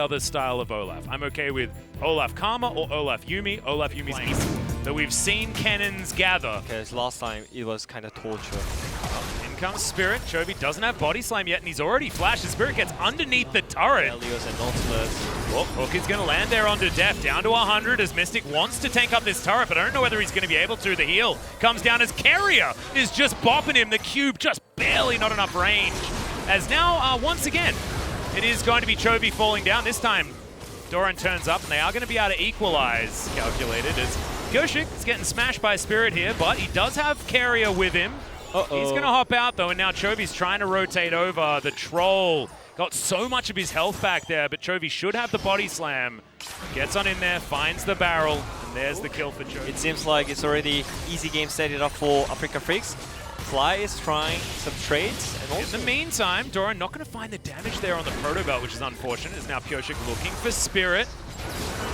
other style of Olaf. I'm okay with Olaf Karma or Olaf Yumi. Olaf Yumi's easy. But we've seen cannons gather. Because last time it was kind of torture. In comes Spirit. Chovy doesn't have Body Slam yet, and he's already flashed. Spirit gets underneath the turret. Helios and Nautilus. Well, Hook is going to land there onto Def, down to 100 as Mystic wants to tank up this turret, but I don't know whether he's going to be able to. The heal comes down as Carrier is just bopping him. The cube just barely not enough range. As now, once again, it is going to be Chovy falling down. This time, Doran turns up, and they are going to be able to equalize, calculated, as Pyoshik is getting smashed by Spirit here, but he does have Carrier with him. He's going to hop out, though, and now Chovy's trying to rotate over. The Troll got so much of his health back there, but Chovy should have the Body Slam. Gets on in there, finds the barrel, and there's the kill for Chovy. It seems like it's already easy game set it up for Africa Freaks. Fly is trying some trades, and also in the meantime, Doran not going to find the damage there on the Proto Belt, which is unfortunate. Is now Pyoshik looking for Spirit.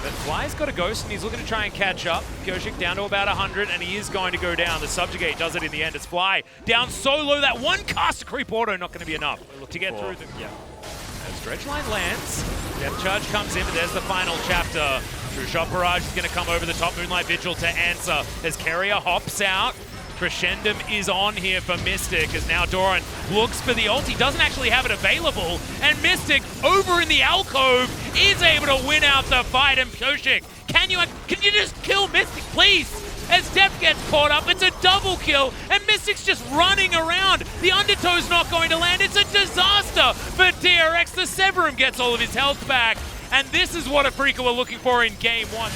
But Fly's got a Ghost, and he's looking to try and catch up. Pyoshik down to about 100, and he is going to go down. The Subjugate does it in the end. It's Fly down so low that one caster creep auto not going to be enough to get through. As Dredgeline lands, Depth Charge comes in, but there's the final chapter. True Shot Barrage is going to come over the top. Moonlight Vigil to answer as Carrier hops out. Crescendum is on here for Mystic as now Doran looks for the ult. He doesn't actually have it available, and Mystic over in the alcove is able to win out the fight. And Pyoshik, can you just kill Mystic, please? As Depth gets caught up, it's a double kill, and Mystic's just running around. The Undertow's not going to land. It's a disaster for DRX. The Severum gets all of his health back, and this is what Africa were looking for in game one.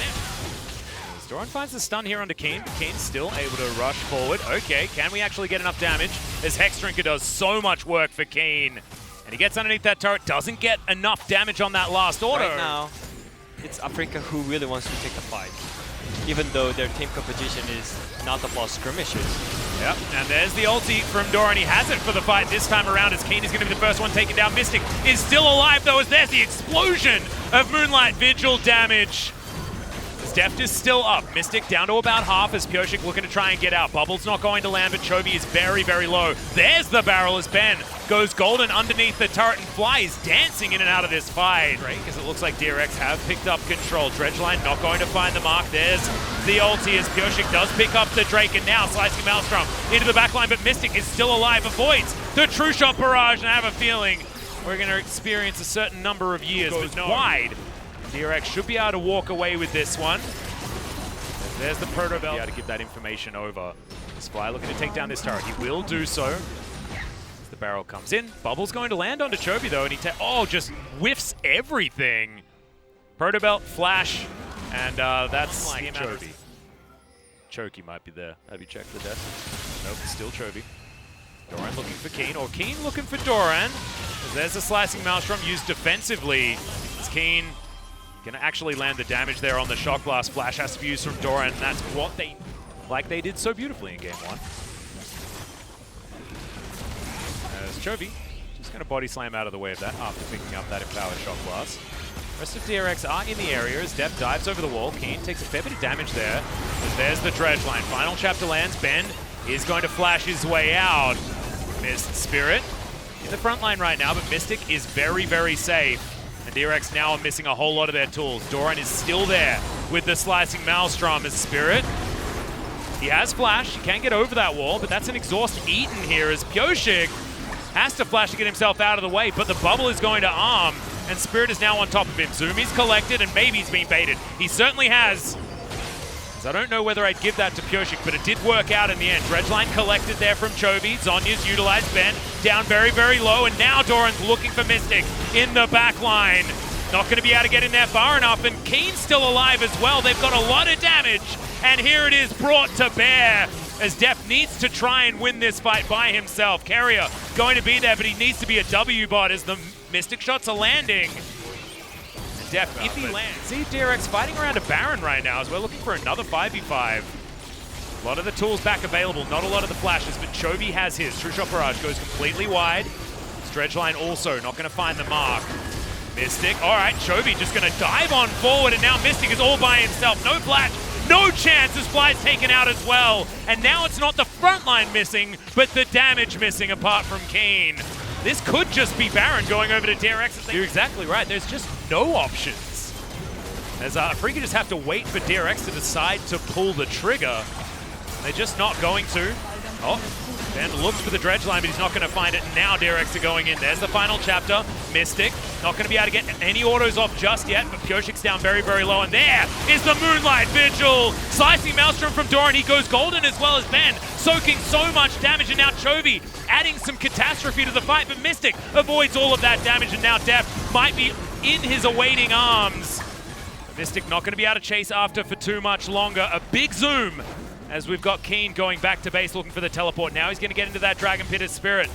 Doran finds the stun here onto Keen. Keen's still able to rush forward. Okay, can we actually get enough damage? As Hexdrinker does so much work for Keen. And he gets underneath that turret, doesn't get enough damage on that last auto. Right now, it's Africa who really wants to take the fight, even though their team competition is not about skirmishes. Yep, and there's the ulti from Doran. He has it for the fight this time around as Keen is going to be the first one taken down. Mystic is still alive though, as there's the explosion of Moonlight Vigil damage. Deft is still up. Mystic down to about half as Pyoshik looking to try and get out. Bubble's not going to land, but Chovy is very, very low. There's the barrel as Ben goes golden underneath the turret, and Fly is dancing in and out of this fight. Because it looks like DRX have picked up control. Dredgeline not going to find the mark. There's the ulti as Pyoshik does pick up the Drake, and now slicing Maelstrom into the backline, but Mystic is still alive, avoids the True Shot Barrage, and I have a feeling we're going to experience a certain number of years with wide. DRX should be able to walk away with this one. There's the Proto Belt. Be able to give that information over. Spy looking to take down this turret. He will do so. As the barrel comes in. Bubble's going to land onto Chovy though, and he just whiffs everything. Proto Belt, flash, and that's like Chovy. Choky might be there. Have you checked the death? Nope, still Chovy. Doran looking for Keen, or Keen looking for Doran. There's the slicing Maelstrom used defensively. It's Keen gonna actually land the damage there on the Shock Blast. Flash has to be used from Doran, and that's what they did so beautifully in game one. As Chovy just gonna body slam out of the way of that after picking up that empowered Shock Blast. Rest of DRX are in the area as Def dives over the wall. Keen takes a fair bit of damage there. And there's the Dredgeline. Final chapter lands. Ben is going to flash his way out. Missed Spirit in the front line right now, but Mystic is very, very safe. And DRX now are missing a whole lot of their tools. Doran is still there with the slicing Maelstrom as Spirit. He has flash, he can get over that wall, but that's an exhaust eaten here as Pyoshik has to flash to get himself out of the way, but the bubble is going to arm, and Spirit is now on top of him. Zumi's collected, and maybe he's been baited. He certainly has. I don't know whether I'd give that to Pyoshik, but it did work out in the end. Dredgeline collected there from Chovy. Zonya's utilized Ben down very, very low, and now Doran's looking for Mystic in the back line. Not going to be able to get in there far enough, and Keen's still alive as well. They've got a lot of damage, and here it is brought to bear as Def needs to try and win this fight by himself. Carrier going to be there, but he needs to be a W bot as the Mystic shots are landing. Def, if he lands. See DRX fighting around a Baron right now as we're looking for another 5v5. A lot of the tools back available, not a lot of the flashes, but Chovy has his. True Shot Barrage goes completely wide. Dredgeline also not going to find the mark. Mystic, all right, Chovy just going to dive on forward, and now Mystic is all by himself. No flash, no chance as Fly's taken out as well. And now it's not the front line missing, but the damage missing apart from Keen. This could just be Baron going over to DRX. You're exactly right. There's just no options. As Afrika just have to wait for DRX to decide to pull the trigger. They're just not going to. Oh, Ben looks for the dredge line, but he's not going to find it. Now DRX are going in. There's the final chapter. Mystic not going to be able to get any autos off just yet, but Pioshik's down very, very low. And there is the Moonlight Vigil. Slicing Maelstrom from Doran. He goes golden as well as Ben, soaking so much damage. And now Chovy adding some catastrophe to the fight, but Mystic avoids all of that damage. And now Def might be in his awaiting arms. Mystic not going to be able to chase after for too much longer. A big zoom as we've got Keen going back to base looking for the teleport. Now he's going to get into that Dragon Pit as Spirit.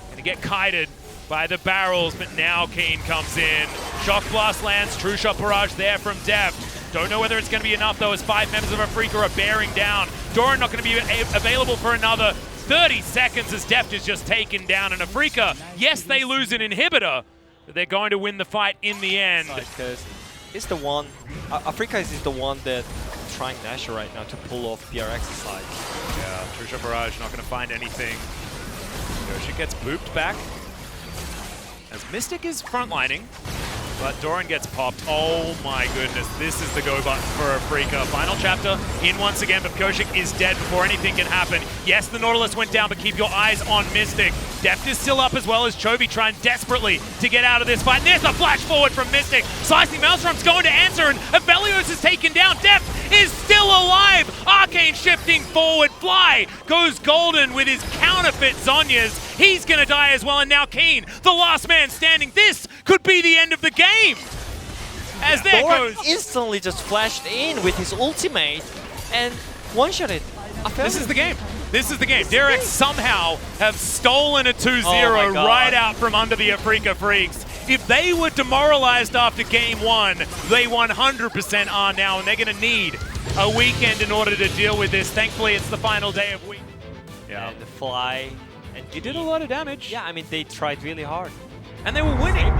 Going to get kited by the barrels, but now Keen comes in. Shock Blast lands, True Shot Barrage there from Deft. Don't know whether it's going to be enough though as 5 members of Afrika are bearing down. Doran not going to be available for another 30 seconds as Deft is just taken down. And Afrika, yes, they lose an inhibitor, but they're going to win the fight in the end. Because it's the one, Afrika is the one that trying Nashor right now to pull off DRX's side. Yeah, True Shot Barrage not going to find anything. Yoshi gets booped back as Mystic is frontlining, but Doran gets popped. Oh my goodness, this is the go button for Afrika. Final chapter in once again, but Pioshik is dead before anything can happen. Yes, the Nautilus went down, but keep your eyes on Mystic. Deft is still up as well as Chovy trying desperately to get out of this fight. And there's a flash forward from Mystic. Slicing Maelstrom's going to answer, and Aphelios is taken down. Deft is still alive. Arcane shifting forward. Fly goes golden with his counterfeit Zhonya's. He's going to die as well, and now Keen, the last man standing. This could be the end of the game. As there Doran goes. instantly just flashed in with his ultimate and one-shot it. This is the game. This is the game. DRX somehow have stolen a 2-0 Oh right out from under the Afrika Freaks. If they were demoralized after game 1, they 100% are now, and they're going to need a weekend in order to deal with this. Thankfully, it's the final day of week. Yeah. And the Fly. And he did a lot of damage. Yeah, I mean, they tried really hard. And they were winning.